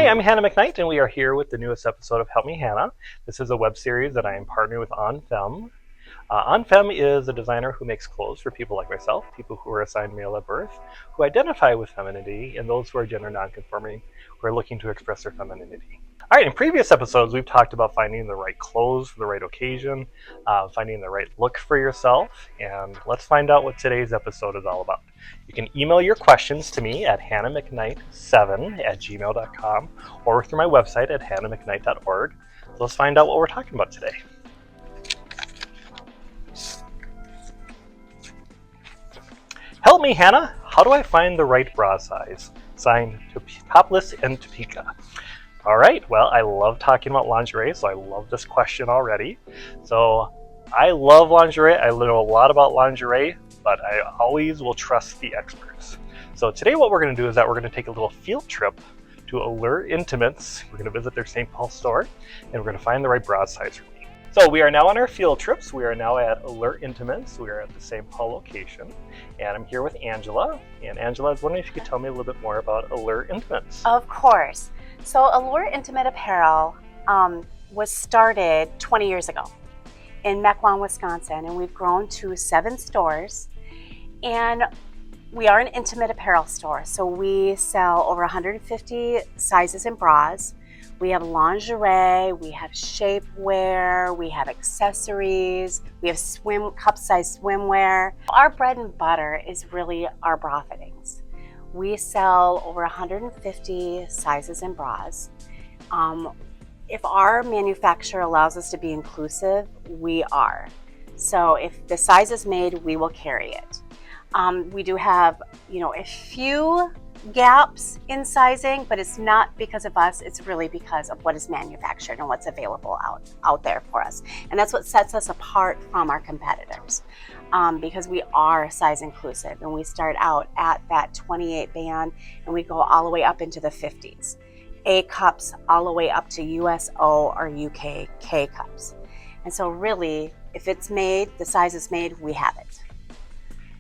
Hi, I'm Hannah McKnight, and we are here with the newest episode of Help Me Hannah. This is a web series that I am partnering with OnFem. OnFem is a designer who makes clothes for people like myself, people who are assigned male at birth, who identify with femininity, and those who are gender nonconforming, who are looking to express their femininity. All right, in previous episodes, we've talked about finding the right clothes for the right occasion, finding the right look for yourself, and let's find out what today's episode is all about. You can email your questions to me at hannahmcknight7@gmail.com or through my website at hannahmcknight.org. So let's find out what we're talking about today. Help me, Hannah. How do I find the right bra size? Signed, Topless and Topeka. All right, well, I love talking about lingerie, so I love this question already. So I love lingerie. I know a lot about lingerie, but I always will trust the experts. So today what we're going to do is that we're going to take a little field trip to Allure Intimates. We're going to visit their St. Paul store, and we're going to find the right bra size for me. So we are now on our field trips. We are now at Allure Intimates. We are at the St. Paul location, and I'm here with Angela. And Angela, I was wondering if you could tell me a little bit more about Allure Intimates. Of course. So Allure Intimate Apparel was started 20 years ago in McKnight, Wisconsin, and we've grown to 7 stores. And we are an intimate apparel store, so we sell over 150 sizes in bras. We have lingerie, we have shapewear, we have accessories, we have cup-size swimwear. Our bread and butter is really our bra fittings. We sell over 150 sizes in bras. If our manufacturer allows us to be inclusive, we are. So if the size is made, we will carry it. We do have, a few gaps in sizing, but it's not because of us, it's really because of what is manufactured and what's available out there for us. And that's what sets us apart from our competitors, because we are size inclusive, and we start out at that 28 band and we go all the way up into the 50s. A cups all the way up to USO or UK K cups. And so really, if it's made, the size is made, we have it.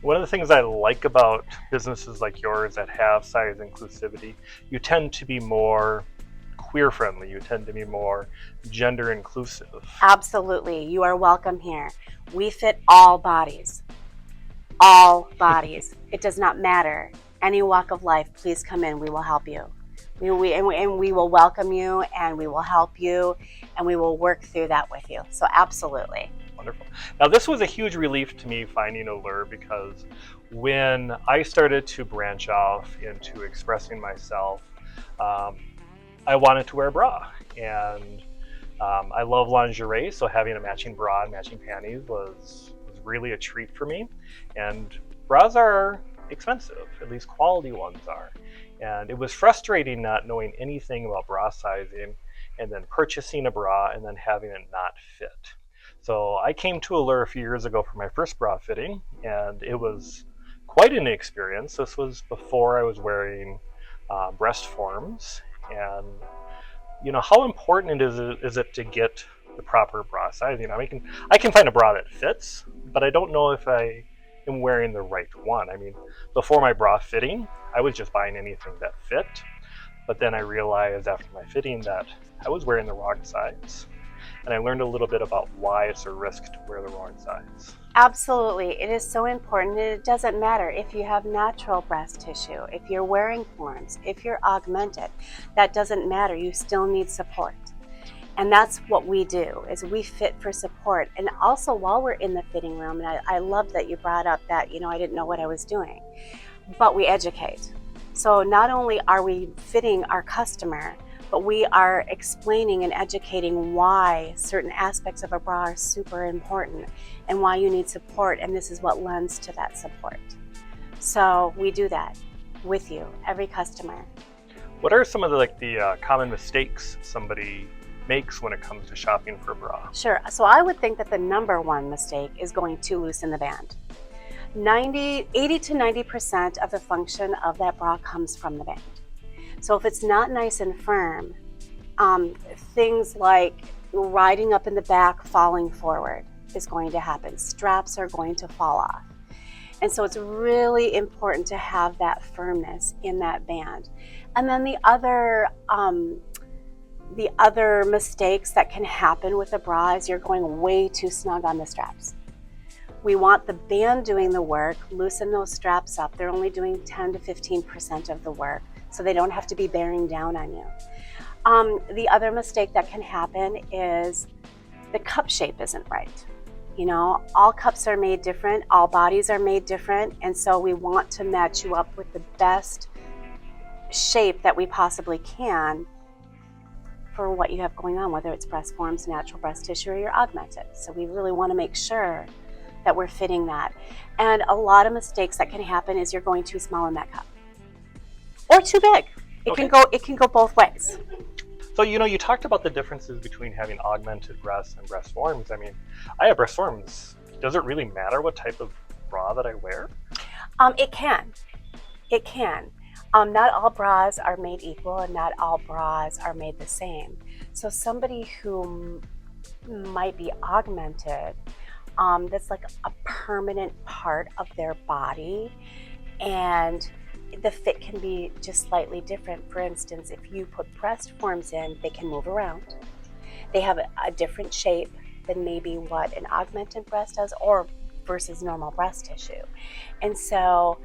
One of the things I like about businesses like yours that have size inclusivity, you tend to be more queer friendly, you tend to be more gender inclusive. Absolutely, you are welcome here. We fit all bodies, all bodies. It does not matter. Any walk of life, please come in, we will help you. We will welcome you, and we will help you, and we will work through that with you. So absolutely. Wonderful. Now this was a huge relief to me finding Allure, because when I started to branch off into expressing myself, I wanted to wear a bra, and I love lingerie, so having a matching bra and matching panties was really a treat for me. And bras are expensive, at least quality ones are. And it was frustrating not knowing anything about bra sizing and then purchasing a bra and then having it not fit. So I came to Allure a few years ago for my first bra fitting, and it was quite an experience. This was before I was wearing breast forms. And how important is it to get the proper bra sizing? I can find a bra that fits, but I don't know if I am wearing the right one. Before my bra fitting, I was just buying anything that fit, but then I realized after my fitting that I was wearing the wrong size. And I learned a little bit about why it's a risk to wear the wrong size. Absolutely, it is so important. It doesn't matter if you have natural breast tissue, if you're wearing forms, if you're augmented, that doesn't matter. You still need support. And that's what we do, is we fit for support. And also while we're in the fitting room, and I love that you brought up that, I didn't know what I was doing, but we educate. So not only are we fitting our customer, but we are explaining and educating why certain aspects of a bra are super important and why you need support, and this is what lends to that support. So we do that with you, every customer. What are some of the common mistakes somebody makes when it comes to shopping for a bra? Sure, so I would think that the number one mistake is going too loose in the band. 80 to 90% of the function of that bra comes from the band. So if it's not nice and firm, things like riding up in the back, falling forward is going to happen. Straps are going to fall off. And so it's really important to have that firmness in that band. And then the other mistakes that can happen with a bra is you're going way too snug on the straps. We want the band doing the work. Loosen those straps up. They're only doing 10 to 15% of the work, so they don't have to be bearing down on you. The other mistake that can happen is the cup shape isn't right. You know, all cups are made different, all bodies are made different, and so we want to match you up with the best shape that we possibly can for what you have going on, whether it's breast forms, natural breast tissue, or you're augmented. So we really want to make sure that we're fitting that. And a lot of mistakes that can happen is you're going too small in that cup or too big. It can go both ways. So, you know, you talked about the differences between having augmented breasts and breast forms. I mean, I have breast forms. Does it really matter what type of bra that I wear? It can. Not all bras are made equal, and not all bras are made the same. So somebody who might be augmented, that's like a permanent part of their body, and the fit can be just slightly different. For instance, if you put breast forms in, they can move around. They have a different shape than maybe what an augmented breast does, or versus normal breast tissue. And so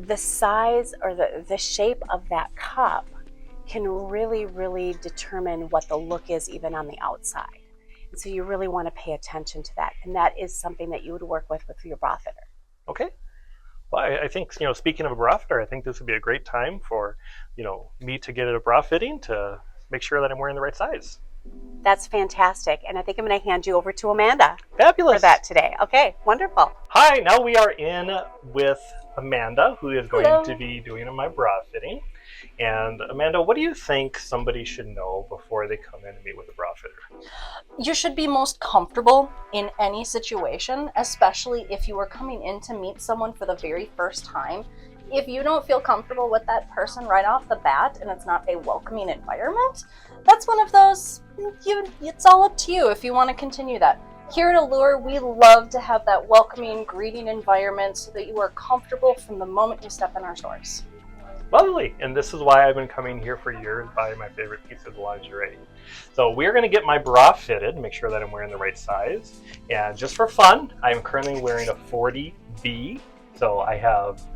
the size or the shape of that cup can really, really determine what the look is even on the outside. And so you really want to pay attention to that. And that is something that you would work with your bra fitter. Okay. Well, I think, you know, speaking of a bra fitter, I think this would be a great time for, you know, me to get a bra fitting to make sure that I'm wearing the right size. That's fantastic. And I think I'm going to hand you over to Amanda. Fabulous. For that today. Okay, wonderful. Hi, now we are in with Amanda, who is going Hello. to be doing my bra fitting. And Amanda, what do you think somebody should know before they come in and meet with a bra fitter? You should be most comfortable in any situation, especially if you are coming in to meet someone for the very first time. If you don't feel comfortable with that person right off the bat and it's not a welcoming environment, that's one of those, it's all up to you if you want to continue that. Here at Allure, we love to have that welcoming, greeting environment so that you are comfortable from the moment you step in our stores. Lovely. And this is why I've been coming here for years, buying my favorite piece of lingerie. So we're going to get my bra fitted, make sure that I'm wearing the right size. And just for fun, I'm currently wearing a 40B. So I have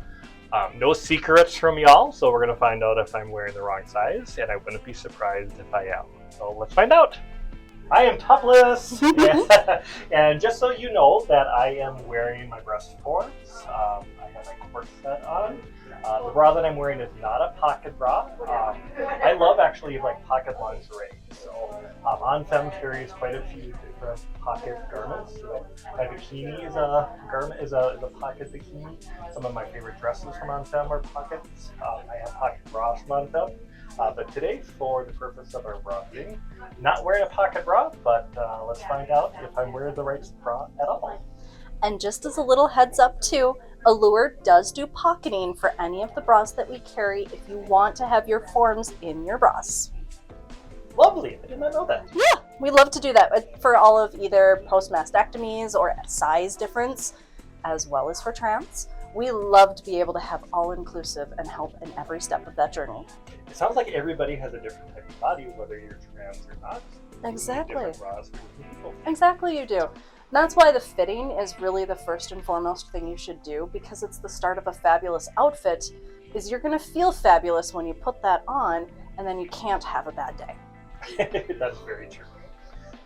no secrets from y'all. So we're going to find out if I'm wearing the wrong size. And I wouldn't be surprised if I am. So let's find out. I am topless. And just so you know that I am wearing my breast forms. I have my corset on. The bra that I'm wearing is not a pocket bra. I love actually like pocket lingerie. So On-Femme carries quite a few different pocket garments. So my bikini is a garment, is a pocket bikini. Some of my favorite dresses from On-Femme are pockets. I have pocket bras from On-Femme. But today, for the purpose of our bra fitting, not wearing a pocket bra, but let's find out if I'm wearing the right bra at all. And just as a little heads up too, Allure does do pocketing for any of the bras that we carry if you want to have your forms in your bras. Lovely, I did not know that. Yeah, we love to do that for all of either post-mastectomies or size difference, as well as for trans. We love to be able to have all-inclusive and help in every step of that journey. It sounds like everybody has a different type of body, whether you're trans or not. Exactly. Different bras for different people. Exactly, you do. That's why the fitting is really the first and foremost thing you should do, because it's the start of a fabulous outfit. Is you're going to feel fabulous when you put that on, and then you can't have a bad day. That's very true.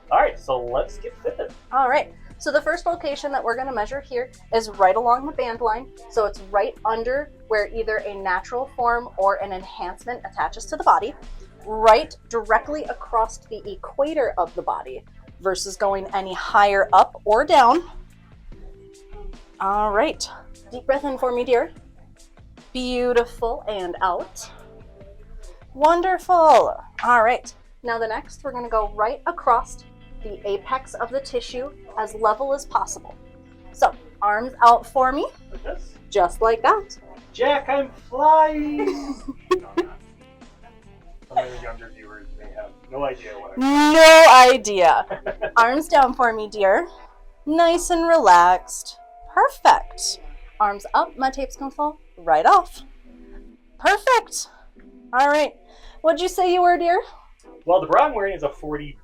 All right, so let's get fitted. All right. So the first location that we're going to measure here is right along the band line. So it's right under where either a natural form or an enhancement attaches to the body, right directly across the equator of the body versus going any higher up or down. All right. Deep breath in for me, dear. Beautiful, and out. Wonderful. All right. Now the next, we're going to go right across the apex of the tissue as level as possible. So arms out for me, Like this. just like that. Jack, I'm flying! No, I'm not. Some of the younger viewers may have no idea what I'm No idea. Arms down for me, dear. Nice and relaxed. Perfect. Arms up, my tape's gonna fall right off. Perfect. All right. What'd you say you were, dear? Well, the bra I'm wearing is a 40B.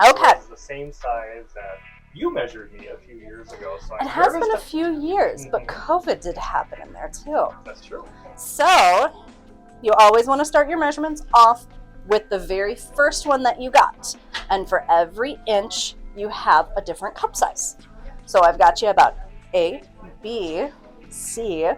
Okay. It's the same size that you measured me a few years ago. So It has been a few years, but COVID did happen in there too. That's true. So you always want to start your measurements off with the very first one that you got. And for every inch, you have a different cup size. So I've got you about A, B, C,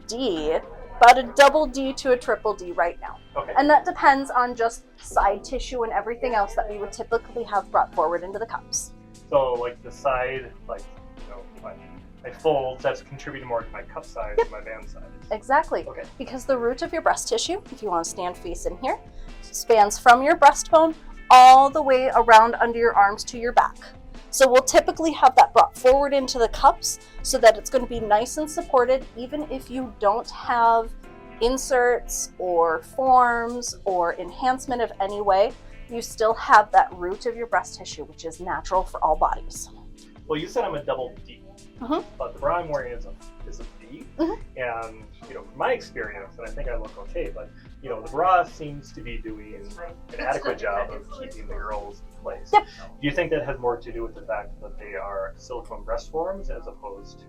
D, about a double D to a triple D right now. Okay. And that depends on just side tissue and everything else that we would typically have brought forward into the cups. So like the side, like, you know, my folds, that's contributing more to my cup size and my band size. Exactly. Okay. Because the root of your breast tissue, if you want to stand facing here, spans from your breastbone all the way around under your arms to your back. So we'll typically have that brought forward into the cups so that it's going to be nice and supported, even if you don't have inserts or forms or enhancement of any way. You still have that root of your breast tissue, which is natural for all bodies. Well, you said I'm a double D, but the bra I'm wearing is a B. And, you know, from my experience, and I think I look okay, but, you know, the bra seems to be doing an adequate job of keeping the girls in place. Yep. Do you think that has more to do with the fact that they are silicone breast forms as opposed to...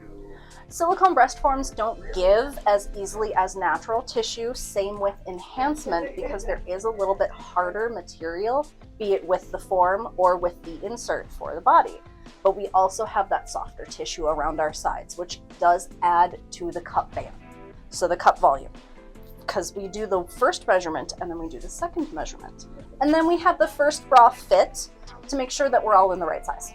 Silicone breast forms don't give as easily as natural tissue, same with enhancement, because there is a little bit harder material, be it with the form or with the insert for the body. But we also have that softer tissue around our sides, which does add to the cup band, so the cup volume. Because we do the first measurement and then we do the second measurement. And then we have the first bra fit to make sure that we're all in the right size.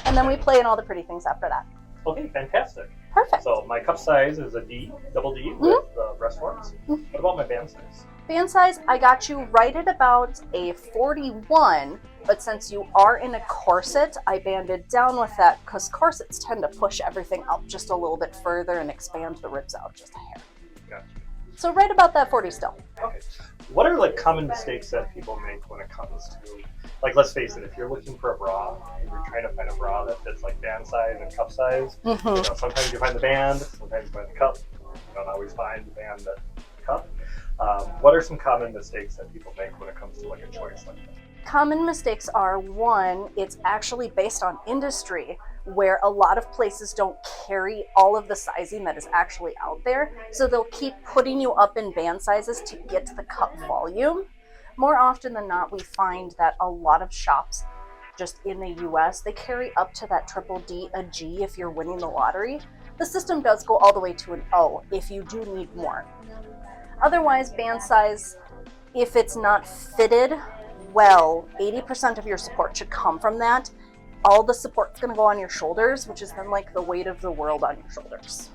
And then we play in all the pretty things after that. Okay, fantastic. Perfect. So my cup size is a D, double D with breast forms. What about my band size? Band size, I got you right at about a 41, but since you are in a corset, I banded down with that because corsets tend to push everything up just a little bit further and expand the ribs out just a hair. Gotcha. So right about that 40 still. Okay. What are like common mistakes that people make when it comes to, like, let's face it, if you're looking for a bra and you're trying to find a bra that fits like band size and cup size, you know, sometimes you find the band, sometimes you find the cup. You don't always find the band that the cup. What are some common mistakes that people make when it comes to like a choice like that? Common mistakes are, one, it's actually based on industry, where a lot of places don't carry all of the sizing that is actually out there. So they'll keep putting you up in band sizes to get to the cup volume. More often than not, we find that a lot of shops just in the US, they carry up to that triple D, a G if you're winning the lottery. The system does go all the way to an O if you do need more. Otherwise, band size, if it's not fitted well, 80% of your support should come from that. All the support's going to go on your shoulders, which is then like the weight of the world on your shoulders.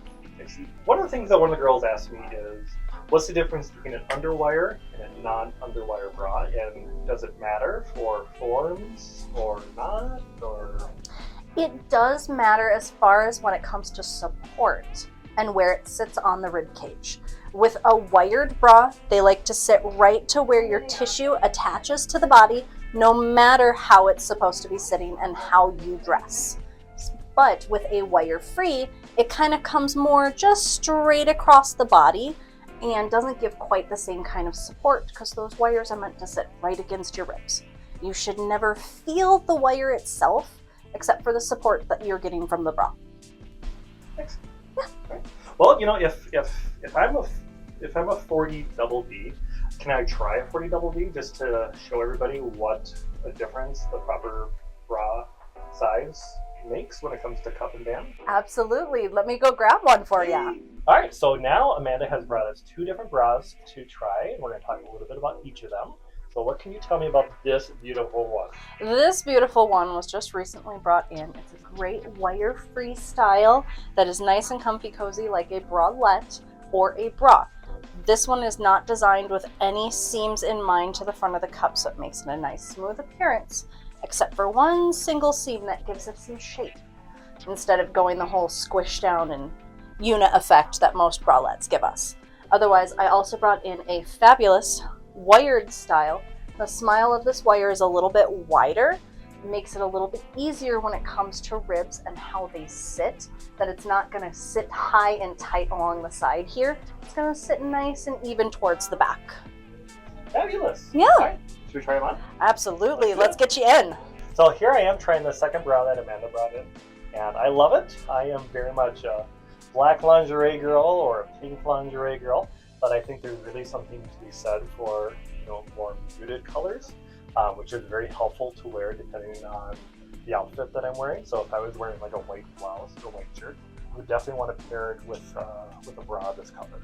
One of the things that one of the girls asked me is, what's the difference between an underwire and a non-underwire bra, and does it matter for forms or not? Or it does matter as far as when it comes to support and where it sits on the rib cage. With a wired bra, they like to sit right to where your tissue attaches to the body, no matter how it's supposed to be sitting and how you dress. But with a wire-free, it kind of comes more just straight across the body and doesn't give quite the same kind of support because those wires are meant to sit right against your ribs. You should never feel the wire itself except for the support that you're getting from the bra. Thanks. Yeah. Right. Well, you know, if I'm a 40 double D, can I try a 40 double D just to show everybody what a difference the proper bra size makes when it comes to cup and band? Absolutely. Let me go grab one for you. All right, so now Amanda has brought us 2 different bras to try, and we're going to talk a little bit about each of them. So what can you tell me about this beautiful one? This beautiful one was just recently brought in. It's a great wire-free style that is nice and comfy cozy like a bralette or a bra. This one is not designed with any seams in mind to the front of the cup, so it makes it a nice smooth appearance, except for one single seam that gives it some shape, instead of going the whole squish down and unit effect that most bralettes give us. Otherwise, I also brought in a fabulous wired style. The smile of this wire is a little bit wider, makes it a little bit easier when it comes to ribs and how they sit, that it's not going to sit high and tight along the side here. It's going to sit nice and even towards the back. Fabulous. Yeah. All right. Should we try them on? Absolutely. Let's get you in. So here I am trying the second bra that Amanda brought in, and I love it. I am very much a black lingerie girl or a pink lingerie girl, but I think there's really something to be said for, you know, more muted colors, which is very helpful to wear depending on the outfit that I'm wearing. So if I was wearing like a white blouse or white shirt, I would definitely want to pair it with a bra this color.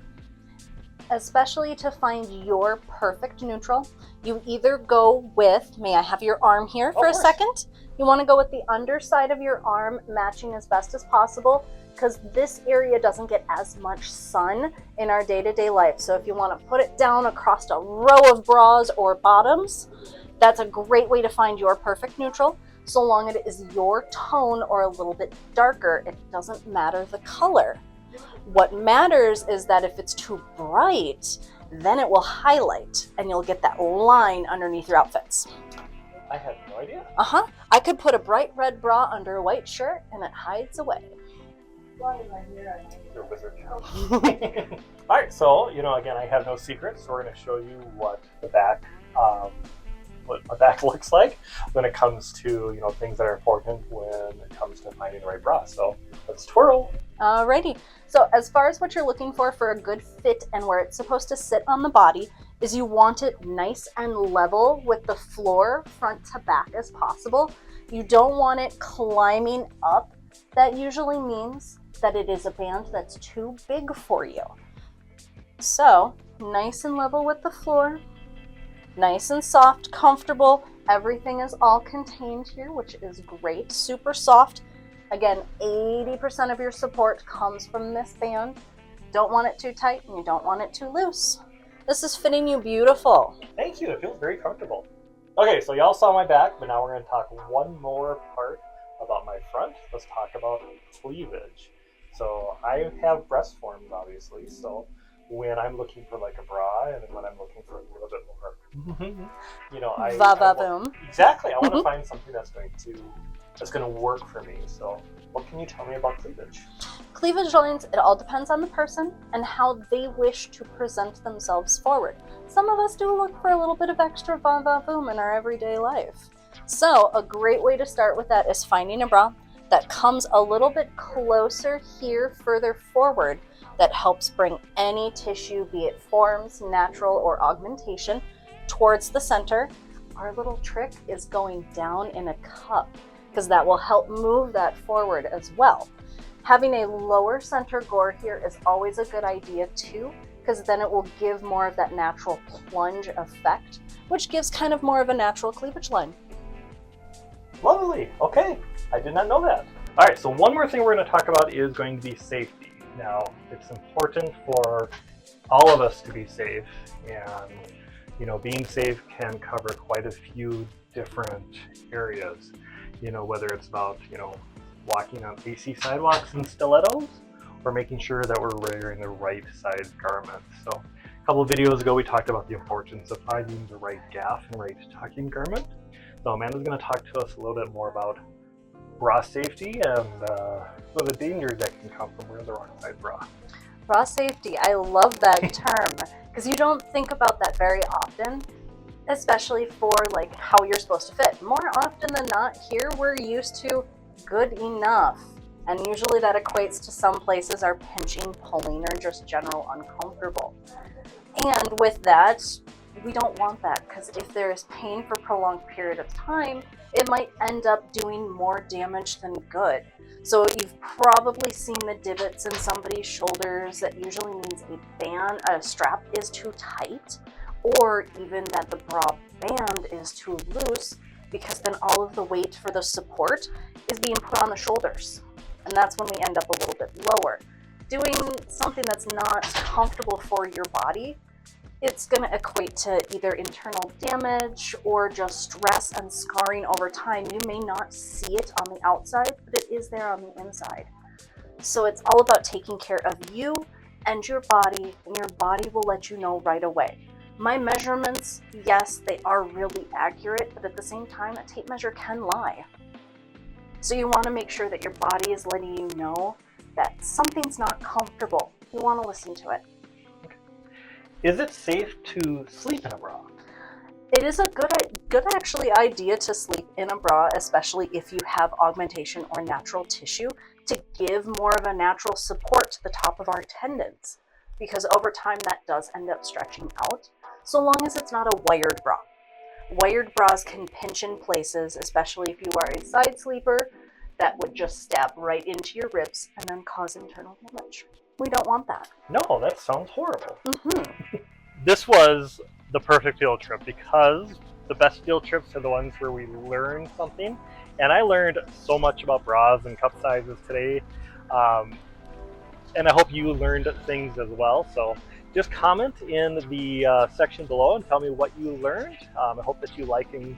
Especially to find your perfect neutral, you either go with, may I have your arm here for a second? You want to go with the underside of your arm matching as best as possible, because this area doesn't get as much sun in our day-to-day life. So if you want to put it down across a row of bras or bottoms, that's a great way to find your perfect neutral. So long as it is your tone or a little bit darker, it doesn't matter the color. What matters is that if it's too bright, then it will highlight and you'll get that line underneath your outfits. I had no idea. I could put a bright red bra under a white shirt and it hides away. You're a wizard. All right, so, you know, again, I have no secrets, so we're going to show you what the back looks like when it comes to, you know, things that are important when it comes to finding the right bra. So let's twirl. Alrighty. So as far as what you're looking for a good fit and where it's supposed to sit on the body is you want it nice and level with the floor front to back as possible. You don't want it climbing up. That usually means that it is a band that's too big for you. So nice and level with the floor, nice and soft, comfortable. Everything is all contained here, which is great. Super soft. Again, 80% of your support comes from this band. Don't want it too tight and you don't want it too loose. This is fitting you beautiful. Thank you. It feels very comfortable. Okay, so y'all saw my back, but now we're going to talk one more part about my front. Let's talk about cleavage. So I have breast forms, obviously. So when I'm looking for like a bra and when I'm looking for a little bit more, you know, Va-va-boom. Exactly. I want to find something that's going to work for me. So what can you tell me about cleavage? Cleavage lines, it all depends on the person and how they wish to present themselves forward. Some of us do look for a little bit of extra va-va-boom in our everyday life. So a great way to start with that is finding a bra that comes a little bit closer here, further forward, that helps bring any tissue, be it forms, natural, or augmentation, towards the center. Our little trick is going down in a cup, because that will help move that forward as well. Having a lower center gore here is always a good idea too, because then it will give more of that natural plunge effect, which gives kind of more of a natural cleavage line. Lovely. Okay. I did not know that. All right. So one more thing we're going to talk about is going to be safety. Now, it's important for all of us to be safe, and, you know, being safe can cover quite a few different areas. You know, whether it's about, you know, walking on AC sidewalks in stilettos or making sure that we're wearing the right size garments. So a couple of videos ago, we talked about the importance of finding the right gaff and right tucking garment. So Amanda's going to talk to us a little bit more about bra safety and some of the dangers that can come from wearing the wrong size bra. Bra safety, I love that term, because you don't think about that very often, especially for like how you're supposed to fit. More often than not, here we're used to good enough, and usually that equates to some places are pinching, pulling, or just general uncomfortable. And with that, we don't want that, because if there is pain for a prolonged period of time, it might end up doing more damage than good. So you've probably seen the divots in somebody's shoulders. That usually means a strap is too tight, or even that the bra band is too loose, because then all of the weight for the support is being put on the shoulders. And that's when we end up a little bit lower. Doing something that's not comfortable for your body, it's going to equate to either internal damage or just stress and scarring over time. You may not see it on the outside, but it is there on the inside. So it's all about taking care of you and your body will let you know right away. My measurements, yes, they are really accurate, but at the same time, a tape measure can lie. So you want to make sure that your body is letting you know that something's not comfortable. You want to listen to it. Is it safe to sleep in a bra? It is a good actually idea to sleep in a bra, especially if you have augmentation or natural tissue, to give more of a natural support to the top of our tendons, because over time that does end up stretching out, so long as it's not a wired bra. Wired bras can pinch in places, especially if you are a side sleeper, that would just stab right into your ribs and then cause internal damage. We don't want that. No, that sounds horrible. Mm-hmm. This was the perfect field trip because the best field trips are the ones where we learn something. And I learned so much about bras and cup sizes today. And I hope you learned things as well. So just comment in the section below and tell me what you learned. I hope that you like and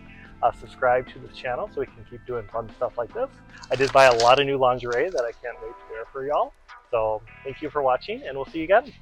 subscribe to this channel so we can keep doing fun stuff like this. I did buy a lot of new lingerie that I can't wait to wear for y'all. So thank you for watching, and we'll see you again.